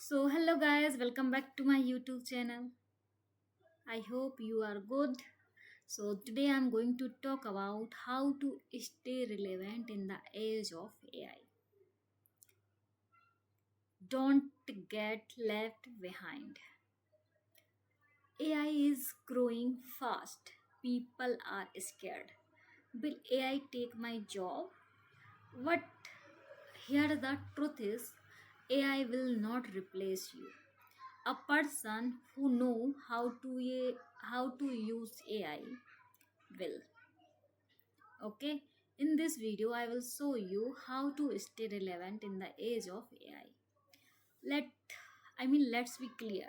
So, hello guys, welcome back to my YouTube channel. I hope you are good. So, today I'm going to talk about how to stay relevant in the age of AI. Don't get left behind. AI is growing fast. People are scared. Will AI take my job? What here the truth is AI will not replace you. A person who know how to use AI will. Okay, in this video I will show you how to stay relevant in the age of AI. let let's be clear.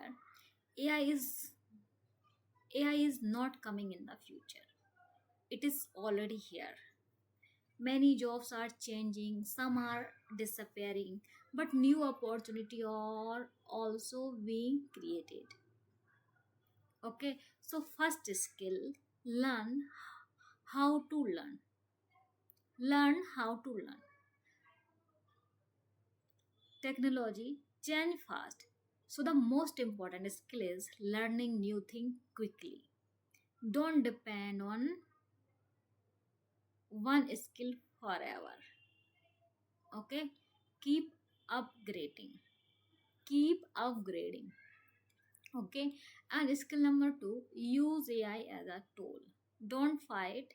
Ai is ai is not coming in the future. It is already here. Many jobs are changing, some are disappearing, but new opportunity are also being created. Okay, so first skill, learn how to learn how to learn. Technology change fast, so the most important skill is learning new thing quickly. Don't depend on one skill forever. Okay, keep upgrading, keep upgrading. Okay, and skill number 2, use AI as a tool. Don't fight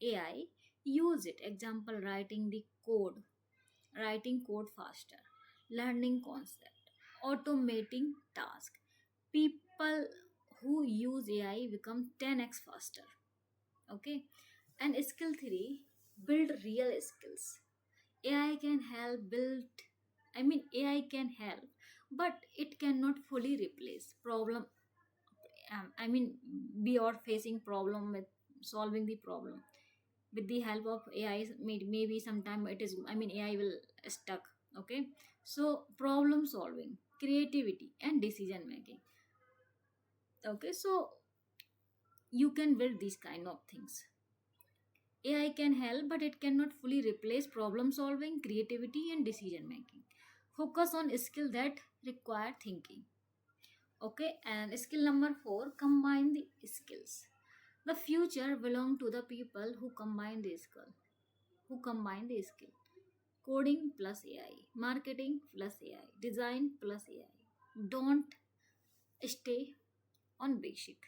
AI, use it. Example, writing code faster, learning concept, automating task. People who use AI become 10x faster. Okay, and skill 3, build real skills. AI can help build. AI can help, but it cannot fully replace problem. We are facing problem with solving the problem with the help of AI. Maybe sometime it is, AI will stuck. Okay, so problem solving, creativity, and decision making. Okay, so you can build these kind of things. AI can help, but it cannot fully replace problem solving, creativity, and decision making. Focus on skill that require thinking. Okay, and skill number 4, combine the skills. The future belong to the people who combine the skill. Coding plus AI, marketing plus AI, design plus AI. Don't stay on basic.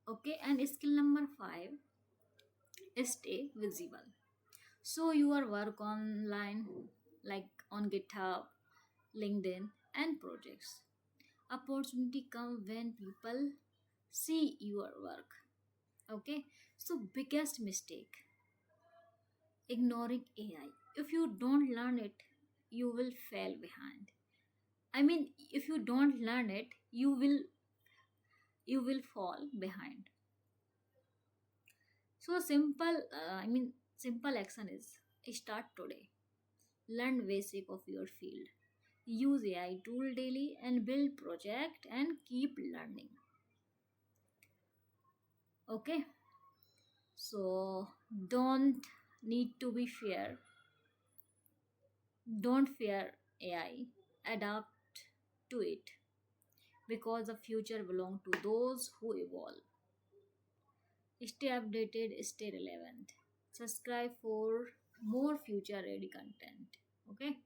Okay, and skill number 5, stay visible. So your work online, like on GitHub, LinkedIn, and projects. Opportunity come when people see your work. Okay, so biggest mistake, ignoring AI. If you don't learn it, you will fall behind. If you don't learn it, you will fall behind. So simple action is, start today. Learn basic of your field. Use AI tool daily and build project and keep learning. Okay, so don't need to be fear. Don't fear AI. Adapt to it, because the future belongs to those who evolve. Stay updated, stay relevant. Subscribe for more future ready content. Okay.